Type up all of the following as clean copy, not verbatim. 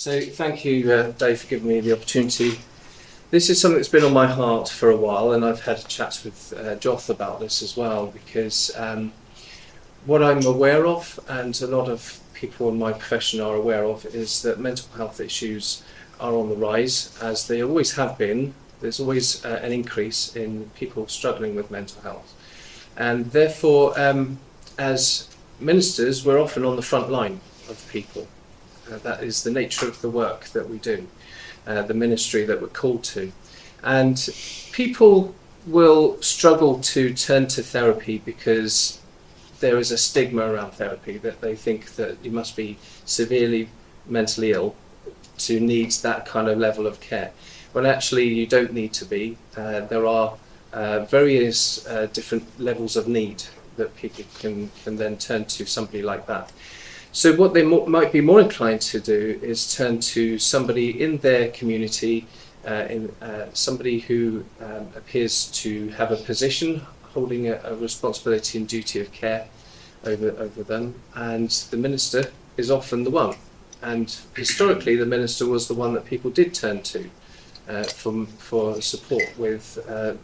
So thank you, Dave, for giving me the opportunity. This is something that's been on my heart for a while, and I've had chats with Joth about this as well, because what I'm aware of, and a lot of people in my profession are aware of, is that mental health issues are on the rise, as they always have been. There's always an increase in people struggling with mental health. And therefore, as ministers, we're often on the front line of people. That is the nature of the work that we do, the ministry that we're called to. And people will struggle to turn to therapy because there is a stigma around therapy, that they think that you must be severely mentally ill to need that kind of level of care. When actually you don't need to be. There are various different levels of need that people can then turn to somebody like that. So what they might be more inclined to do is turn to somebody in their community, somebody who appears to have a position holding a responsibility and duty of care over them, and the minister is often the one. And historically, the minister was the one that people did turn to for support with the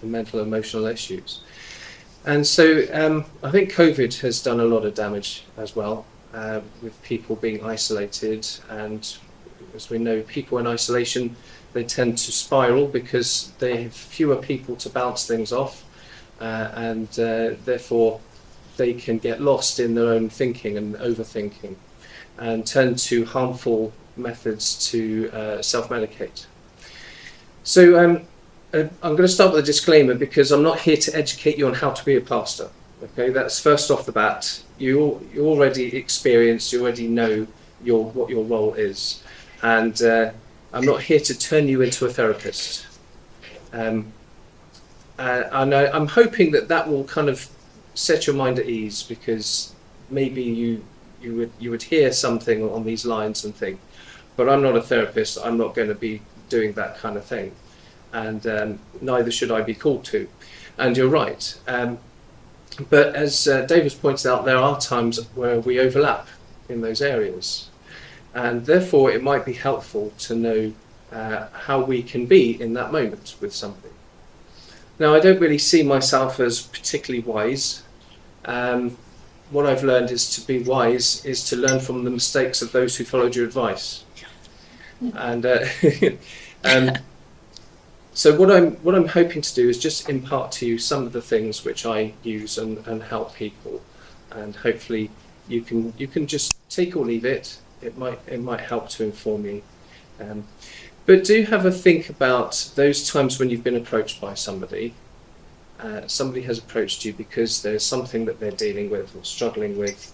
mental and emotional issues. And so I think COVID has done a lot of damage as well, with people being isolated, and as we know, people in isolation, they tend to spiral because they have fewer people to bounce things off, and therefore they can get lost in their own thinking and overthinking and turn to harmful methods to self-medicate. So I'm going to start with a disclaimer, because I'm not here to educate you on how to be a pastor. Okay, that's first off the bat. You already experienced, you already know what your role is, and I'm not here to turn you into a therapist. And I'm hoping that will kind of set your mind at ease, because maybe you would hear something on these lines and think, but I'm not a therapist, I'm not going to be doing that kind of thing, and neither should I be called to. And you're right. But as David's pointed out, there are times where we overlap in those areas, and therefore it might be helpful to know how we can be in that moment with somebody. Now, I don't really see myself as particularly wise. What I've learned is to be wise is to learn from the mistakes of those who followed your advice. And so what I'm hoping to do is just impart to you some of the things which I use and help people, and hopefully you can just take or leave it. It might help to inform you. But do have a think about those times when you've been approached by somebody. Somebody has approached you because there's something that they're dealing with or struggling with,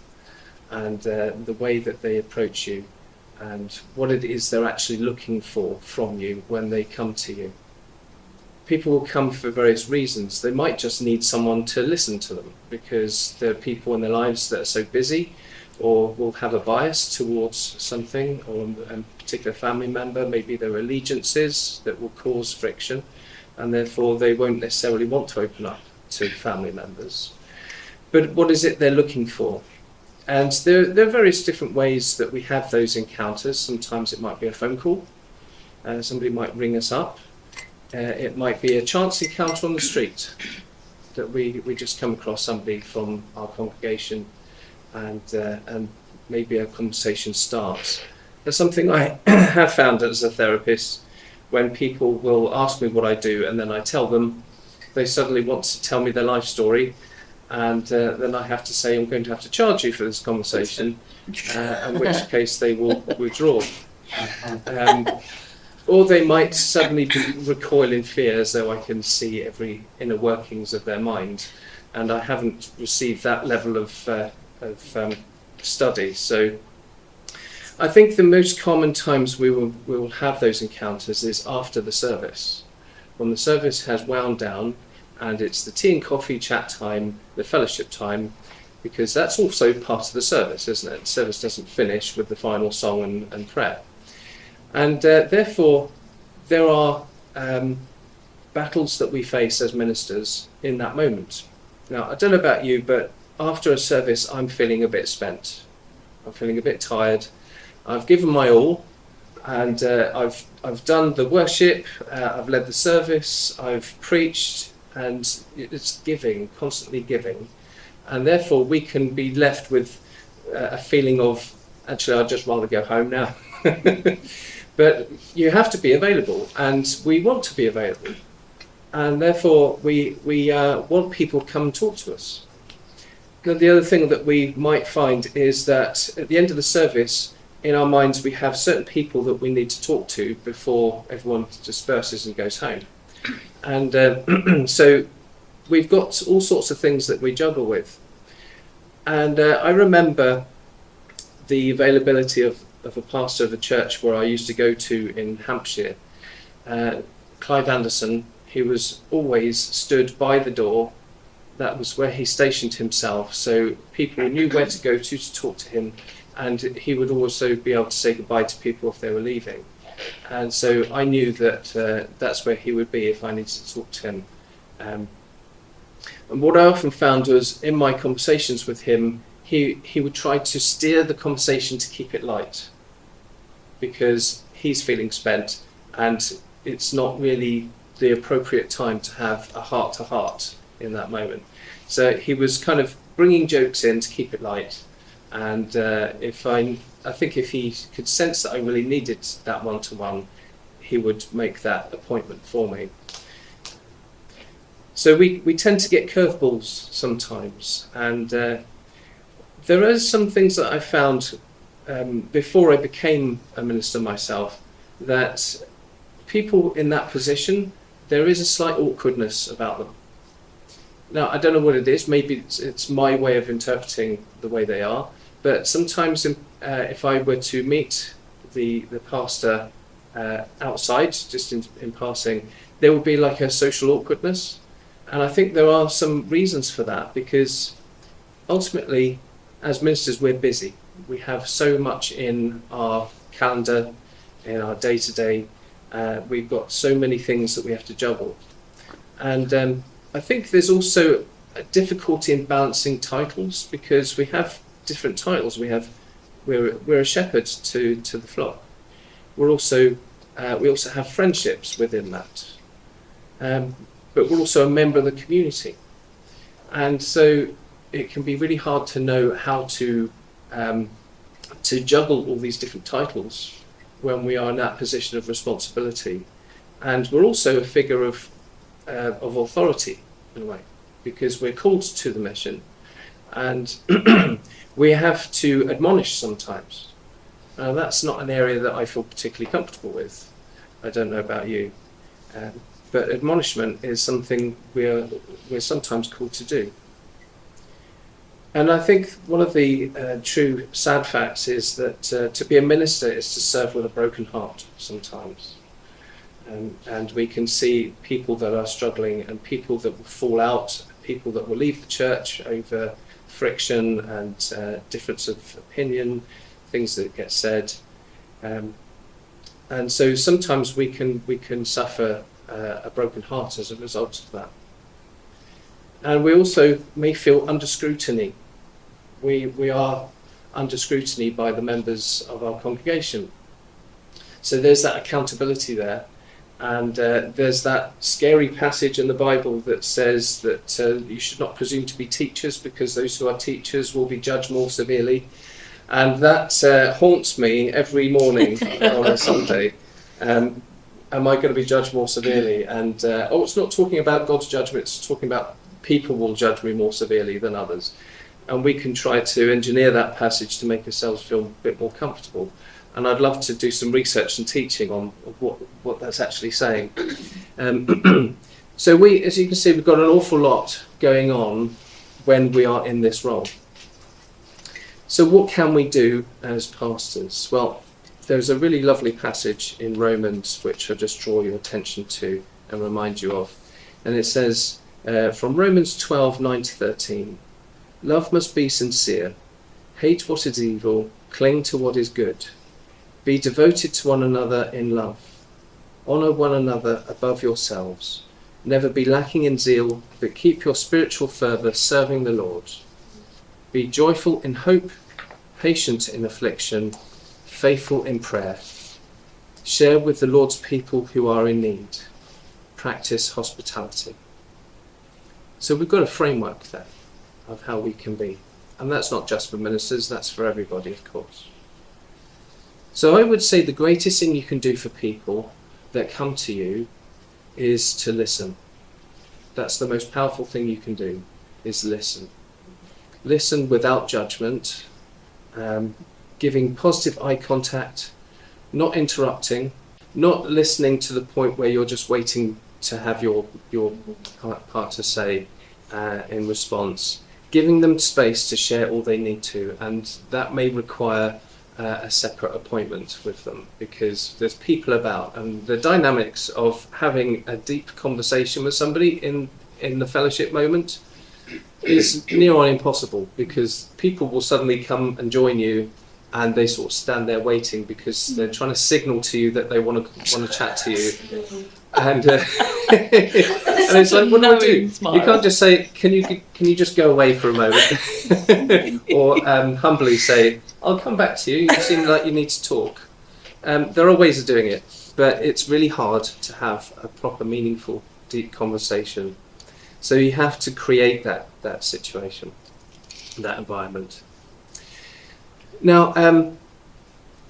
and the way that they approach you, and what it is they're actually looking for from you when they come to you. People will come for various reasons. They might just need someone to listen to them, because there are people in their lives that are so busy, or will have a bias towards something, or a particular family member. Maybe there are allegiances that will cause friction, and therefore they won't necessarily want to open up to family members. But what is it they're looking for? And there are various different ways that we have those encounters. Sometimes it might be a phone call. Somebody might ring us up. It might be a chance encounter on the street, that we just come across somebody from our congregation, and maybe a conversation starts. There's something I have found as a therapist, when people will ask me what I do, and then I tell them, they suddenly want to tell me their life story, and then I have to say, I'm going to have to charge you for this conversation, in which case they will withdraw. Or they might suddenly recoil in fear, as though I can see every inner workings of their mind, and I haven't received that level of study. So I think the most common times we will have those encounters is after the service, when the service has wound down, and it's the tea and coffee chat time, the fellowship time, because that's also part of the service, isn't it? The service doesn't finish with the final song and prayer. And therefore, there are battles that we face as ministers in that moment. Now, I don't know about you, but after a service, I'm feeling a bit spent. I'm feeling a bit tired. I've given my all, And I've done the worship, I've led the service, I've preached, and it's giving, constantly giving. And therefore we can be left with a feeling of, actually, I'd just rather go home now. But you have to be available, and we want to be available. And therefore we want people to come and talk to us. And the other thing that we might find is that at the end of the service, in our minds, we have certain people that we need to talk to before everyone disperses and goes home. And so we've got all sorts of things that we juggle with. And I remember the availability of a pastor of a church where I used to go to in Hampshire, Clive Anderson. He was always stood by the door. That was where he stationed himself, so people knew where to go to talk to him, and he would also be able to say goodbye to people if they were leaving. And so I knew that that's where he would be if I needed to talk to him. And what I often found was, in my conversations with him, he would try to steer the conversation to keep it light, because he's feeling spent, and it's not really the appropriate time to have a heart-to-heart in that moment. So he was kind of bringing jokes in to keep it light. And I think if he could sense that I really needed that one-to-one, he would make that appointment for me. So we tend to get curveballs sometimes, and there are some things that I found before I became a minister myself, that people in that position, there is a slight awkwardness about them. Now, I don't know what it is. Maybe it's my way of interpreting the way they are. But sometimes if I were to meet the pastor outside, just in passing, there would be like a social awkwardness. And I think there are some reasons for that, because ultimately, as ministers, we're busy. We have so much in our calendar, in our day-to-day. We've got so many things that we have to juggle. And I think there's also a difficulty in balancing titles, because we have different titles. We're a shepherd to the flock. We also have friendships within that, but we're also a member of the community, and so it can be really hard to know how to juggle all these different titles when we are in that position of responsibility. And we're also a figure of authority in a way, because we're called to the mission, and we have to admonish sometimes. That's not an area that I feel particularly comfortable with. I don't know about you, but admonishment is something we're sometimes called to do. And I think one of the true sad facts is that to be a minister is to serve with a broken heart sometimes. And we can see people that are struggling, and people that will fall out, people that will leave the church over friction and difference of opinion, things that get said. And so sometimes we can suffer a broken heart as a result of that. And we also may feel under scrutiny. We are under scrutiny by the members of our congregation. So there's that accountability there. And there's that scary passage in the Bible that says that you should not presume to be teachers, because those who are teachers will be judged more severely. And that haunts me every morning on a Sunday. Am I going to be judged more severely? And it's not talking about God's judgment, it's talking about people will judge me more severely than others. And we can try to engineer that passage to make ourselves feel a bit more comfortable. And I'd love to do some research and teaching on what that's actually saying. So we, as you can see, we've got an awful lot going on when we are in this role. So what can we do as pastors? Well, there's a really lovely passage in Romans which I'll just draw your attention to and remind you of. And it says, from Romans 12:9-13, love must be sincere, hate what is evil, cling to what is good. Be devoted to one another in love. Honour one another above yourselves. Never be lacking in zeal, but keep your spiritual fervour serving the Lord. Be joyful in hope, patient in affliction, faithful in prayer. Share with the Lord's people who are in need. Practice hospitality. So we've got a framework there of how we can be. And that's not just for ministers, that's for everybody, of course. So I would say the greatest thing you can do for people that come to you is to listen. That's the most powerful thing you can do, is listen. Listen without judgment, giving positive eye contact, not interrupting, not listening to the point where you're just waiting to have your part to say in response. Giving them space to share all they need to, and that may require a separate appointment with them, because there's people about, and the dynamics of having a deep conversation with somebody in the fellowship moment is near on impossible, because people will suddenly come and join you and they sort of stand there waiting because they're trying to signal to you that they want to chat to you. And, and it's like, what do I do? Smile. You can't just say, can you just go away for a moment? Or humbly say, I'll come back to you, you seem like you need to talk. There are ways of doing it, but it's really hard to have a proper, meaningful, deep conversation. So you have to create that situation, that environment. Now,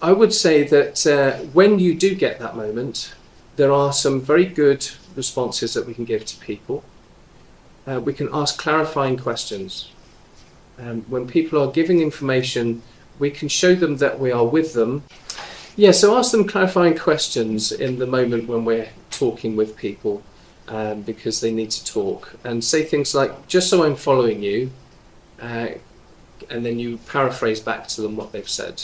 I would say that when you do get that moment, there are some very good responses that we can give to people. We can ask clarifying questions. When people are giving information, we can show them that we are with them. Yeah, so ask them clarifying questions in the moment when we're talking with people, because they need to talk. And say things like, just so I'm following you, and then you paraphrase back to them what they've said.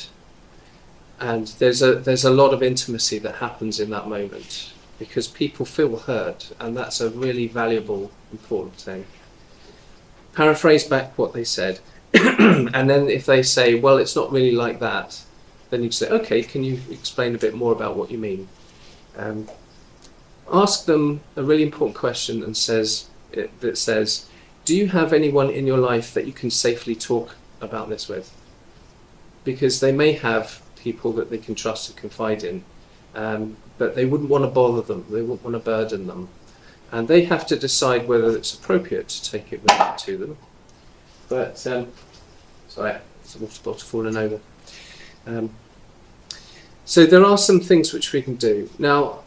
And there's a lot of intimacy that happens in that moment, because people feel heard, and that's a really valuable, important thing. Paraphrase back what they said. And then if they say, well, it's not really like that, then you say, okay, can you explain a bit more about what you mean? Ask them a really important question that says, do you have anyone in your life that you can safely talk about this with? Because they may have people that they can trust and confide in, but they wouldn't want to bother them, they wouldn't want to burden them. And they have to decide whether it's appropriate to take it to them. But, sorry, it's a water bottle falling over. So there are some things which we can do. Now,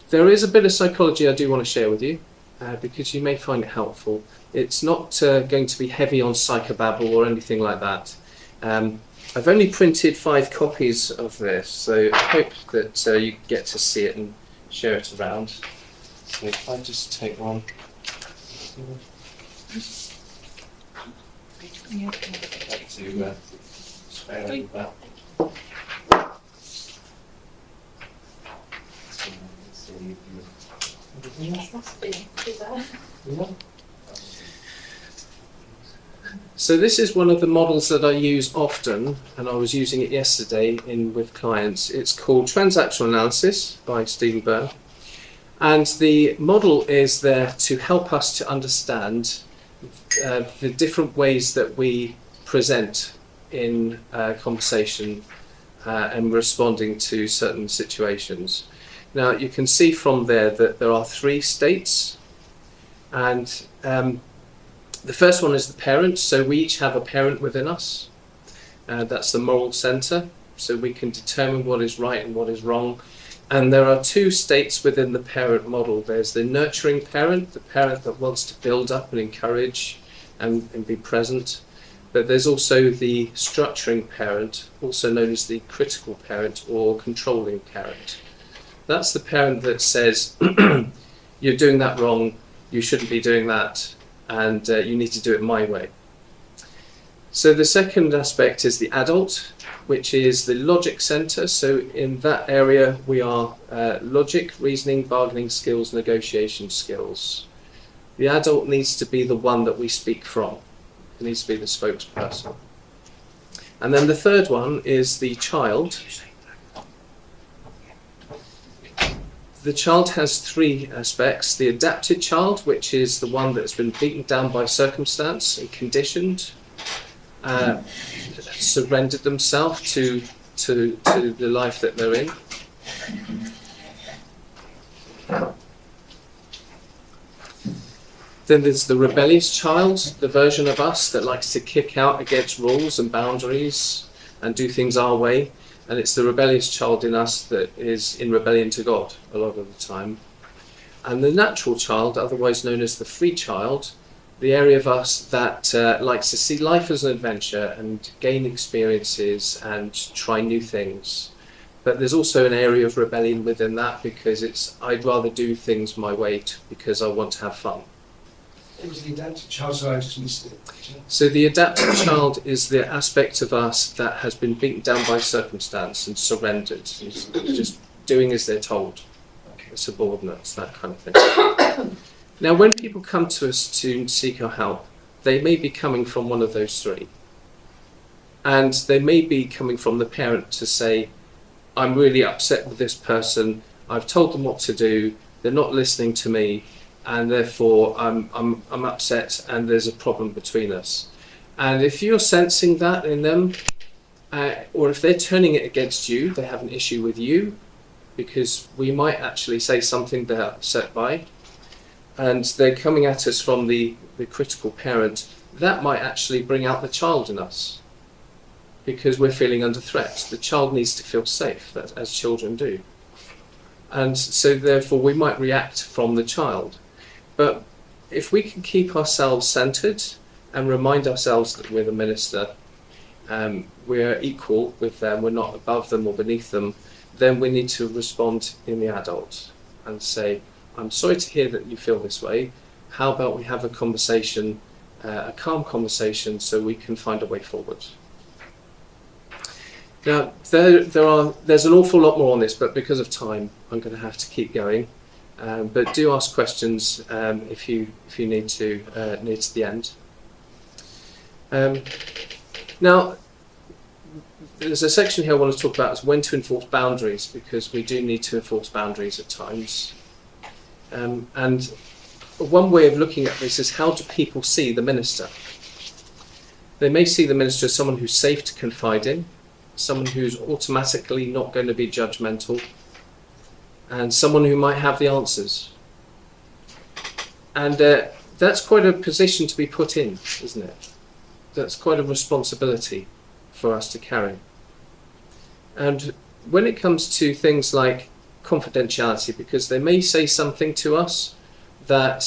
there is a bit of psychology I do want to share with you, because you may find it helpful. It's not going to be heavy on psychobabble or anything like that. I've only printed 5 copies of this, so I hope that you get to see it and share it around. So if I just take one. To spare a that. So this is one of the models that I use often, and I was using it yesterday with clients. It's called Transactional Analysis by Stephen Byrne. And the model is there to help us to understand the different ways that we present in conversation and responding to certain situations. Now you can see from there that there are 3 states, and the first one is the parent. So we each have a parent within us. That's the moral center, so we can determine what is right and what is wrong. And there are 2 states within the parent model. There's the nurturing parent, the parent that wants to build up and encourage and be present. But there's also the structuring parent, also known as the critical parent or controlling parent. That's the parent that says, you're doing that wrong, you shouldn't be doing that, and you need to do it my way. So the second aspect is the adult, which is the logic center. So in that area we are logic, reasoning, bargaining skills, negotiation skills. The adult needs to be the one that we speak from. It needs to be the spokesperson. And then the third one is the child. The child has 3 aspects. The adapted child, which is the one that's been beaten down by circumstance and conditioned, surrendered themselves to the life that they're in. Then there's the rebellious child, the version of us that likes to kick out against rules and boundaries and do things our way. And it's the rebellious child in us that is in rebellion to God a lot of the time. And the natural child, otherwise known as the free child, the area of us that likes to see life as an adventure and gain experiences and try new things. But there's also an area of rebellion within that, because I'd rather do things my way because I want to have fun. It was the adapted child, so I just missed it. So the adapted child is the aspect of us that has been beaten down by circumstance and surrendered, it's just doing as they're told, subordinates, that kind of thing. Now, when people come to us to seek our help, they may be coming from one of those three. And they may be coming from the parent to say, I'm really upset with this person, I've told them what to do, they're not listening to me, and therefore I'm upset and there's a problem between us. And if you're sensing that in them, or if they're turning it against you, they have an issue with you, because we might actually say something they're upset by, and they're coming at us from the critical parent, that might actually bring out the child in us, because we're feeling under threat. The child needs to feel safe, as children do. And so therefore we might react from the child. But if we can keep ourselves centered and remind ourselves that we're the minister, we're equal with them, we're not above them or beneath them, then we need to respond in the adult and say, I'm sorry to hear that you feel this way. How about we have a conversation, a calm conversation, so we can find a way forward. Now, there's an awful lot more on this, but because of time, I'm going to have to keep going. But do ask questions if you need to near to the end. Now, there's a section here I want to talk about is when to enforce boundaries, because we do need to enforce boundaries at times. And one way of looking at this is, how do people see the minister? They may see the minister as someone who's safe to confide in, someone who's automatically not going to be judgmental, and someone who might have the answers. And that's quite a position to be put in, isn't it? That's quite a responsibility for us to carry. And when it comes to things like confidentiality, because they may say something to us that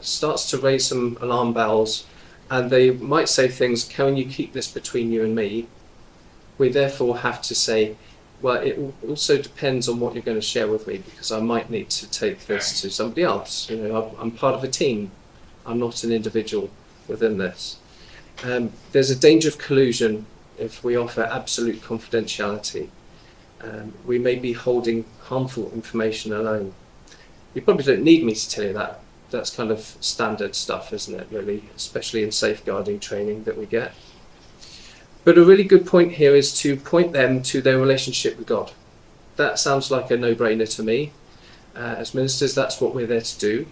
starts to raise some alarm bells, and they might say things, can you keep this between you and me? We therefore have to say, well, it also depends on what you're going to share with me, because I might need to take this to somebody else. You know, I'm part of a team. I'm not an individual within this. There's a danger of collusion if we offer absolute confidentiality. We may be holding harmful information alone. You probably don't need me to tell you that. That's kind of standard stuff, isn't it, really? Especially in safeguarding training that we get. But a really good point here is to point them to their relationship with God. That sounds like a no-brainer to me. As ministers, that's what we're there to do.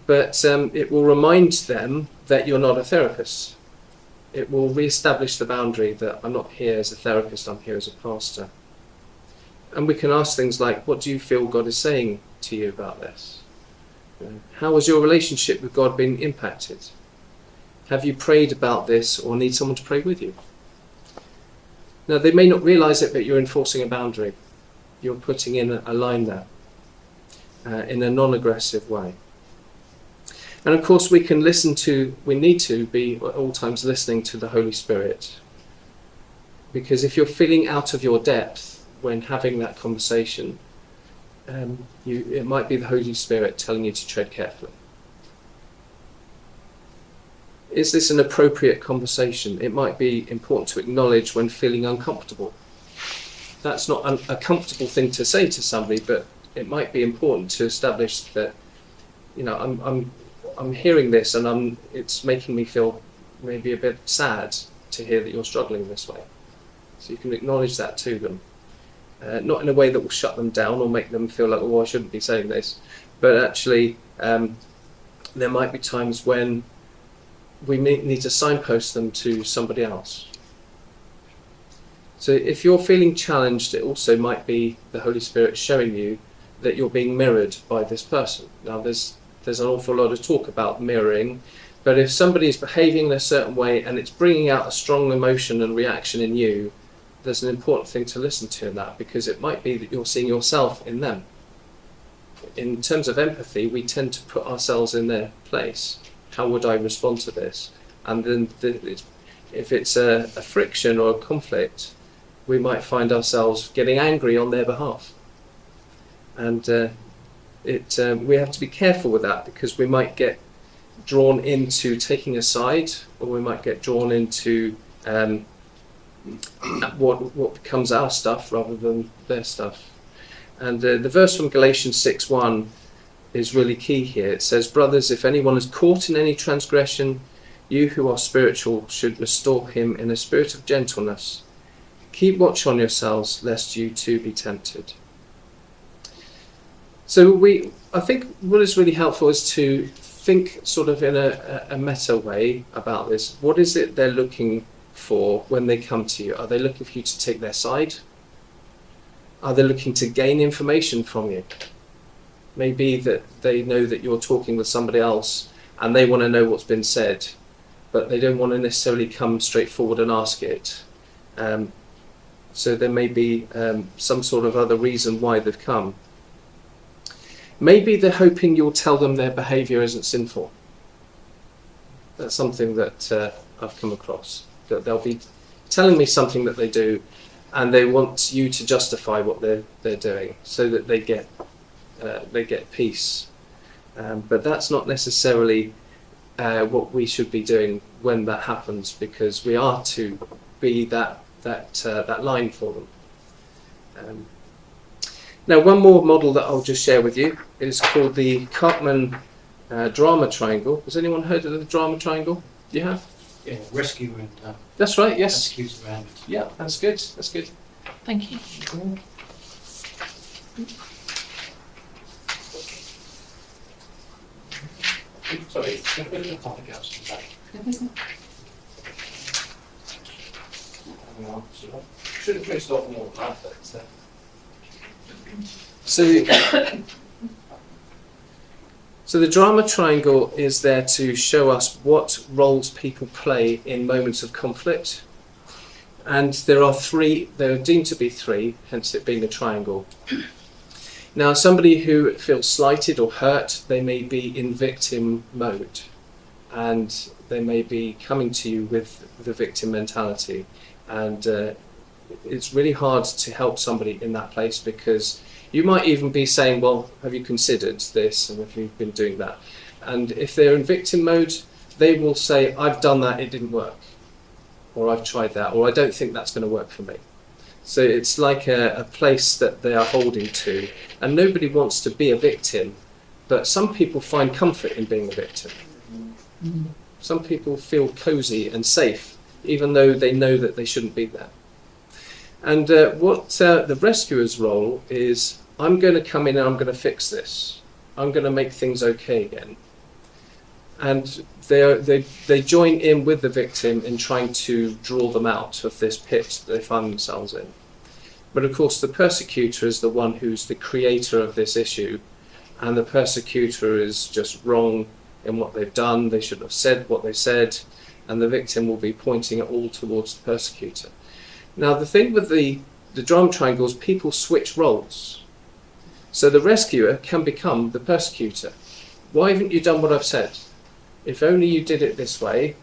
But it will remind them that you're not a therapist. It will re-establish the boundary that I'm not here as a therapist, I'm here as a pastor. And we can ask things like, what do you feel God is saying to you about this? How has your relationship with God been impacted? Have you prayed about this or need someone to pray with you? Now, they may not realise it, but you're enforcing a boundary. You're putting in a line there in a non-aggressive way. And of course, we need to be at all times listening to the Holy Spirit. Because if you're feeling out of your depth when having that conversation, it might be the Holy Spirit telling you to tread carefully. Is this an appropriate conversation? It might be important to acknowledge when feeling uncomfortable. That's not a comfortable thing to say to somebody, but it might be important to establish that, you know, I'm hearing this and it's making me feel maybe a bit sad to hear that you're struggling this way. So you can acknowledge that to them. Not in a way that will shut them down or make them feel like, oh, I shouldn't be saying this. But actually, there might be times when we need to signpost them to somebody else. So if you're feeling challenged, it also might be the Holy Spirit showing you that you're being mirrored by this person. Now there's an awful lot of talk about mirroring, but if somebody is behaving in a certain way and it's bringing out a strong emotion and reaction in you, there's an important thing to listen to in that, because it might be that you're seeing yourself in them. In terms of empathy, we tend to put ourselves in their place. How would I respond to this? And then if it's a friction or a conflict, we might find ourselves getting angry on their behalf. And we have to be careful with that, because we might get drawn into taking a side, or we might get drawn into what becomes our stuff rather than their stuff. And the verse from Galatians 6:1 is really key here. It says, "Brothers, if anyone is caught in any transgression, you who are spiritual should restore him in a spirit of gentleness. Keep watch on yourselves, lest you too be tempted." So I think what is really helpful is to think sort of in a meta way about this. What is it they're looking for when they come to you? Are they looking for you to take their side? Are they looking to gain information from you? Maybe that they know that you're talking with somebody else and they want to know what's been said, but they don't want to necessarily come straight forward and ask it. So there may be some sort of other reason why they've come. Maybe they're hoping you'll tell them their behaviour isn't sinful. That's something that I've come across. That they'll be telling me something that they do, and they want you to justify what they're doing, so that they get peace. But that's not necessarily what we should be doing when that happens, because we are to be that line for them. Now, one more model that I'll just share with you is called the Karpman drama triangle. Has anyone heard of the drama triangle? You have? Yeah, rescue and That's right, yes. rescues around. Yeah, that's good, that's good. Thank you. Sorry. Should have placed a lot more than that. So the drama triangle is there to show us what roles people play in moments of conflict. And there are deemed to be three, hence it being a triangle. Now, somebody who feels slighted or hurt, they may be in victim mode, and they may be coming to you with the victim mentality. And it's really hard to help somebody in that place, because you might even be saying, well, have you considered this, and have you been doing that? And if they're in victim mode, they will say, I've done that, it didn't work. Or I've tried that, or I don't think that's going to work for me. So it's like a place that they are holding to, and nobody wants to be a victim, but some people find comfort in being a victim. Some people feel cozy and safe, even though they know that they shouldn't be there. And what the rescuer's role is, I'm going to come in and I'm going to fix this. I'm going to make things okay again. And they join in with the victim in trying to draw them out of this pit that they find themselves in. But of course, the persecutor is the one who's the creator of this issue, and the persecutor is just wrong in what they've done. They should have said what they said, and the victim will be pointing it all towards the persecutor. Now, the thing with the drama triangle is people switch roles. So the rescuer can become the persecutor. Why haven't you done what I've said? If only you did it this way.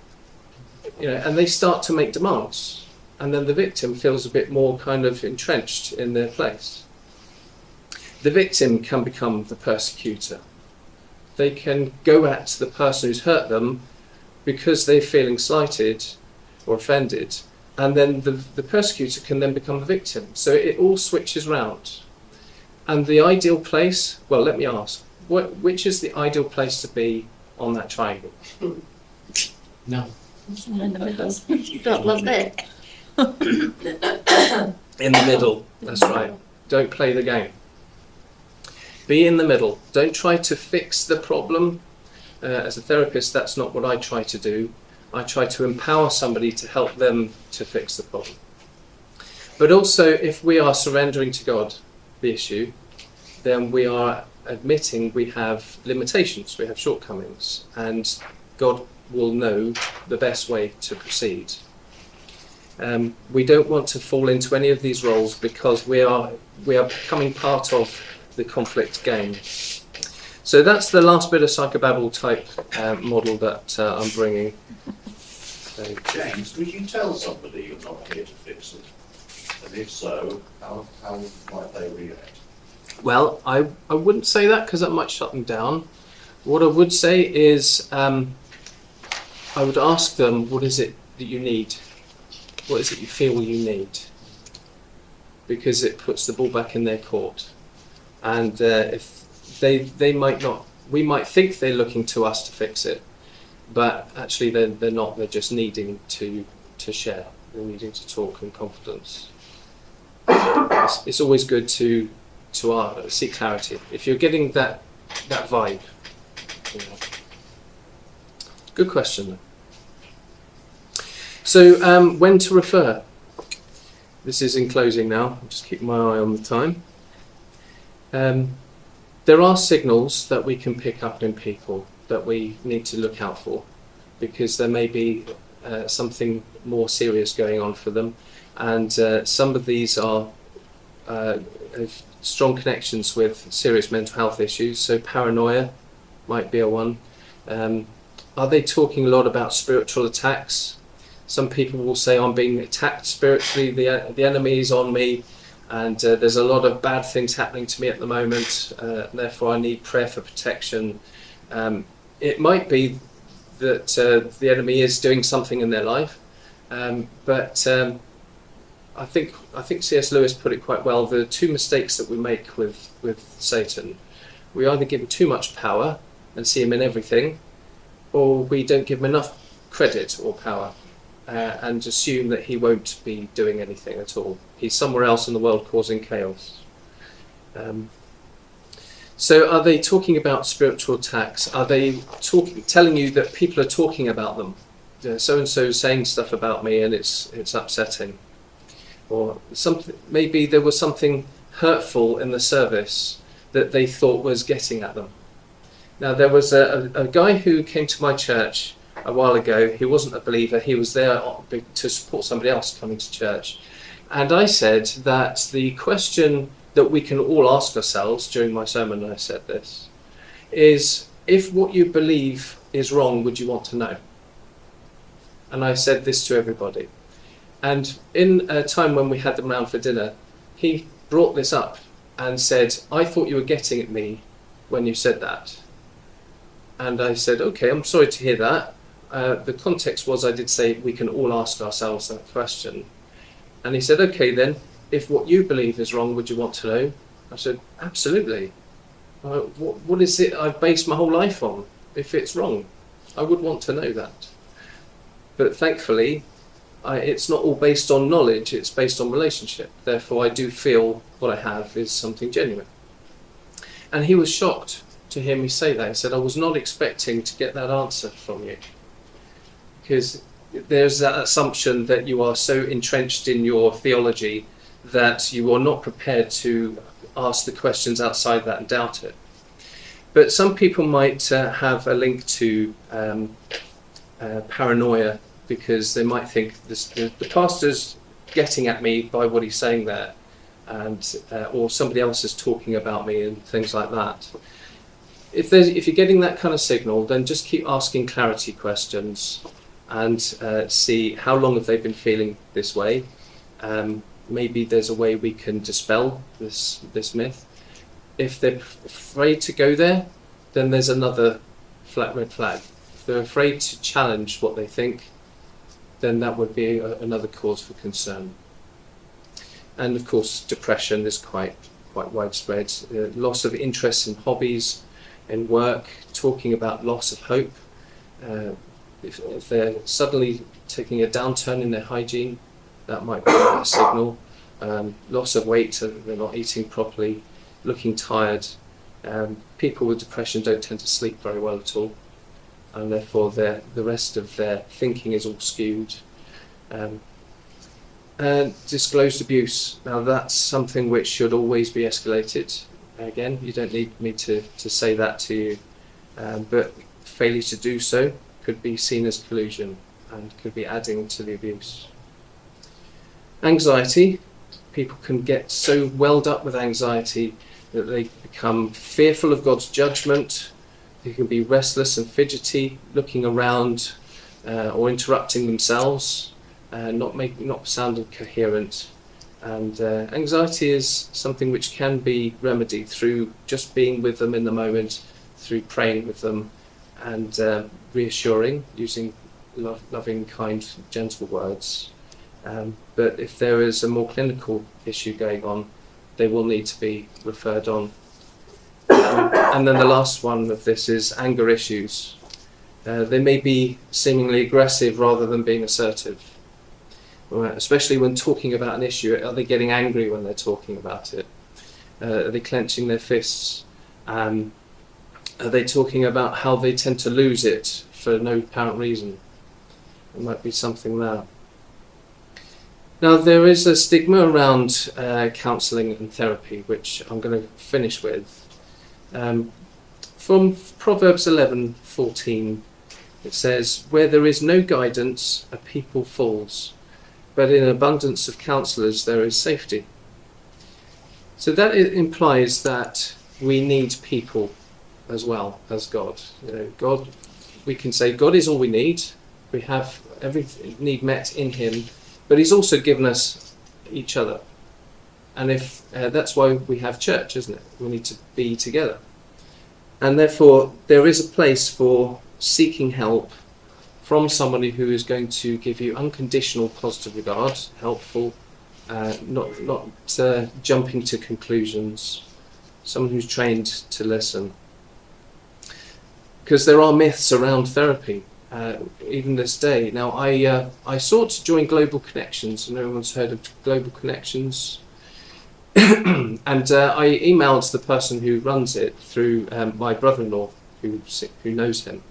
And they start to make demands. And then the victim feels a bit more kind of entrenched in their place. The victim can become the persecutor. They can go at the person who's hurt them because they're feeling slighted or offended. And then the persecutor can then become the victim. So it all switches round. And the ideal place, well, let me ask, which is the ideal place to be on that triangle? No. In the middle. Don't love it. In the middle, that's right. Don't play the game. Be in the middle. Don't try to fix the problem. As a therapist, that's not what I try to do. I try to empower somebody to help them to fix the problem. But also, if we are surrendering to God the issue, then we are admitting we have limitations, we have shortcomings, and God will know the best way to proceed. We don't want to fall into any of these roles because we are becoming part of the conflict game. So that's the last bit of psychobabble type model that I'm bringing. So, James, would you tell somebody you're not here to fix it? And if so, how might they react? well, I wouldn't say that because that might shut them down. What I would say is I would ask them, what is it that you need? What is it you feel you need? Because it puts the ball back in their court. And if they might not, we might think they're looking to us to fix it, but actually they're not. They're just needing to share. They're needing to talk in confidence. It's always good to seek clarity. If you're getting that vibe. You know. Good question, though. So when to refer? This is in closing now. I'm just keeping my eye on the time. There are signals that we can pick up in people that we need to look out for, because there may be something more serious going on for them, and some of these are have strong connections with serious mental health issues. So paranoia might be a one. Are they talking a lot about spiritual attacks? Some people will say, I'm being attacked spiritually, the enemy is on me, and there's a lot of bad things happening to me at the moment, therefore I need prayer for protection. It might be that the enemy is doing something in their life, but I think C.S. Lewis put it quite well. The two mistakes that we make with Satan: we either give him too much power and see him in everything, or we don't give him enough credit or power and assume that he won't be doing anything at all. He's somewhere else in the world causing chaos. So are they talking about spiritual attacks? Are they telling you that people are talking about them? So-and-so saying stuff about me and it's upsetting. Or something, maybe there was something hurtful in the service that they thought was getting at them. Now, there was a guy who came to my church a while ago. He wasn't a believer. He was there to support somebody else coming to church. And I said that the question that we can all ask ourselves during my sermon, I said this, is if what you believe is wrong, would you want to know? And I said this to everybody. And in a time when we had them round for dinner, he brought this up and said, I thought you were getting at me when you said that. And I said, okay, I'm sorry to hear that. The context was I did say we can all ask ourselves that question. And he said, okay then, if what you believe is wrong, would you want to know? I said, absolutely. What is it I've based my whole life on? If it's wrong, I would want to know that. But thankfully, it's not all based on knowledge, it's based on relationship. Therefore, I do feel what I have is something genuine. And he was shocked to hear me say that. He said, I was not expecting to get that answer from you. Because there's that assumption that you are so entrenched in your theology that you are not prepared to ask the questions outside that and doubt it. But some people might have a link to paranoia, because they might think the pastor's getting at me by what he's saying there, and or somebody else is talking about me and things like that. If you're getting that kind of signal, then just keep asking clarity questions and see how long have they been feeling this way. Maybe there's a way we can dispel this myth. If they're afraid to go there, then there's another flat red flag. If they're afraid to challenge what they think, then that would be another cause for concern. And of course, depression is quite widespread. Loss of interest in hobbies, in work, talking about loss of hope. If they're suddenly taking a downturn in their hygiene, that might be a signal. Loss of weight, they're not eating properly, looking tired. People with depression don't tend to sleep very well at all, and therefore the rest of their thinking is all skewed. Disclosed abuse. Now that's something which should always be escalated. Again, you don't need me to say that to you, but failure to do so could be seen as collusion and could be adding to the abuse. Anxiety. People can get so welled up with anxiety that they become fearful of God's judgment. They can be restless and fidgety, looking around or interrupting themselves, not sounding coherent. And anxiety is something which can be remedied through just being with them in the moment, through praying with them and reassuring, using loving, kind, gentle words. But if there is a more clinical issue going on, they will need to be referred on. And then the last one of this is anger issues. They may be seemingly aggressive rather than being assertive. Especially when talking about an issue, are they getting angry when they're talking about it? Are they clenching their fists? Are they talking about how they tend to lose it for no apparent reason? There might be something there. Now, there is a stigma around counselling and therapy, which I'm going to finish with. From Proverbs 11:14, it says, "Where there is no guidance, a people falls, but in abundance of counsellors there is safety." So that implies that we need people as well as God. God, we can say God is all we need. We have every need met in Him, but He's also given us each other. And if that's why we have church, isn't it? We need to be together. And therefore, there is a place for seeking help from somebody who is going to give you unconditional positive regard, helpful, not jumping to conclusions, someone who's trained to listen. Because there are myths around therapy, even this day. Now, I sought to join Global Connections, and everyone's heard of Global Connections. And I emailed the person who runs it through my brother-in-law, who knows him.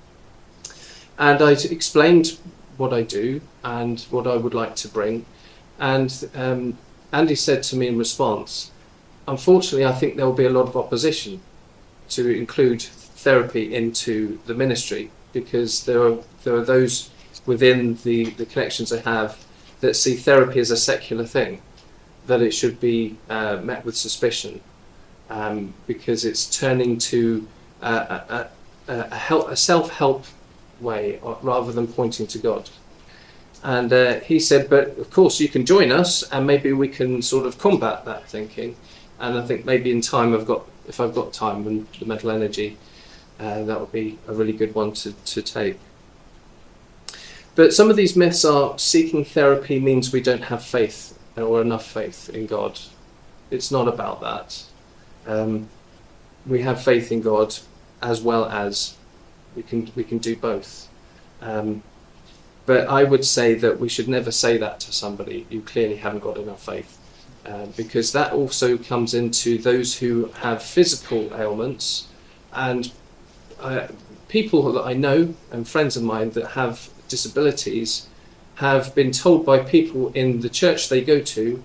And I explained what I do and what I would like to bring. And Andy said to me in response, "Unfortunately, I think there will be a lot of opposition to include therapy into the ministry, because there are those within the connections I have that see therapy as a secular thing, that it should be met with suspicion, because it's turning to a self-help way rather than pointing to God." And he said, "But of course you can join us, and maybe we can sort of combat that thinking." And I think maybe in time, if I've got time and the mental energy, that would be a really good one to take. But some of these myths are seeking therapy means we don't have faith or enough faith in God. It's not about that. We have faith in God as well as we can do both. But I would say that we should never say that to somebody you clearly haven't got enough faith, because that also comes into those who have physical ailments, and people that I know and friends of mine that have disabilities have been told by people in the church they go to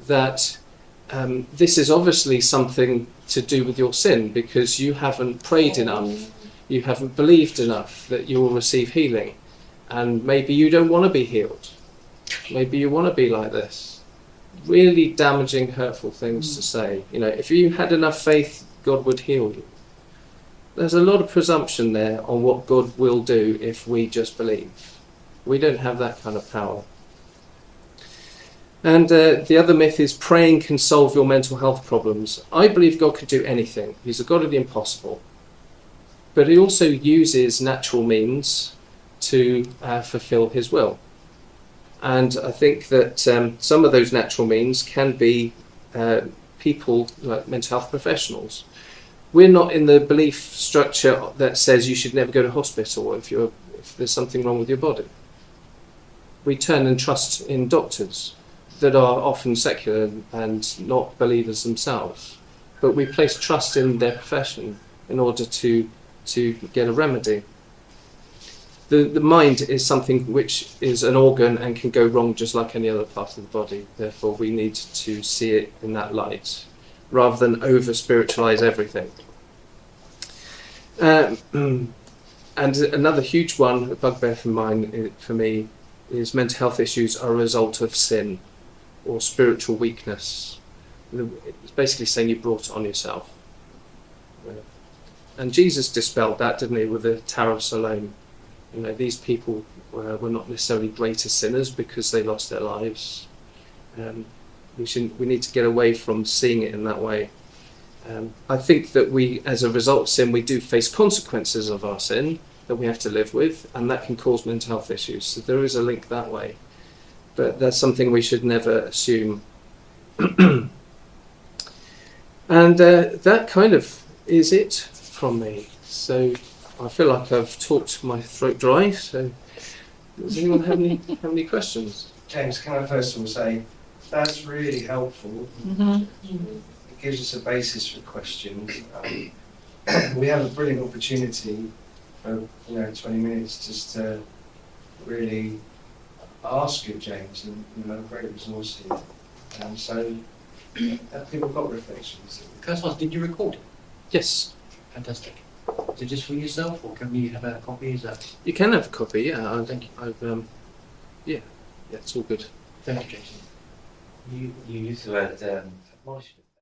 that this is obviously something to do with your sin, because you haven't prayed enough, you haven't believed enough that you will receive healing, and maybe you don't want to be healed, maybe you want to be like this. Really damaging, hurtful things to say. If you had enough faith, God would heal you. There's a lot of presumption there on what God will do if we just believe. We don't have that kind of power. And the other myth is praying can solve your mental health problems. I believe God can do anything. He's a God of the impossible. But He also uses natural means to fulfill His will. And I think that some of those natural means can be people like mental health professionals. We're not in the belief structure that says you should never go to hospital if there's something wrong with your body. We turn and trust in doctors that are often secular and not believers themselves, but we place trust in their profession in order to get a remedy. the mind is something which is an organ and can go wrong just like any other part of the body. Therefore, we need to see it in that light, rather than over-spiritualize everything. And another huge one, a bugbear for me, is mental health issues are a result of sin or spiritual weakness. It's basically saying you brought it on yourself. And Jesus dispelled that, didn't he, with the Tower of Siloam. You know, these people were not necessarily greater sinners because they lost their lives. We need to get away from seeing it in that way. I think that we, as a result of sin, we do face consequences of our sin that we have to live with, and that can cause mental health issues. So there is a link that way. But that's something we should never assume. And that kind of is it from me. So I feel like I've talked my throat dry. So does anyone have any questions? James, can I first of all say that's really helpful. Mhm. It gives us a basis for questions. We have a brilliant opportunity for 20 minutes just to really ask you, James, and a great resource here. So have people got reflections? Can I ask, did you record it? Yes, Fantastic. Is it just for yourself, or can we have a copy? Is that? you can have a copy. Yeah, Thank you. yeah, it's all good. Thank you, Jason. You used the word admonishment.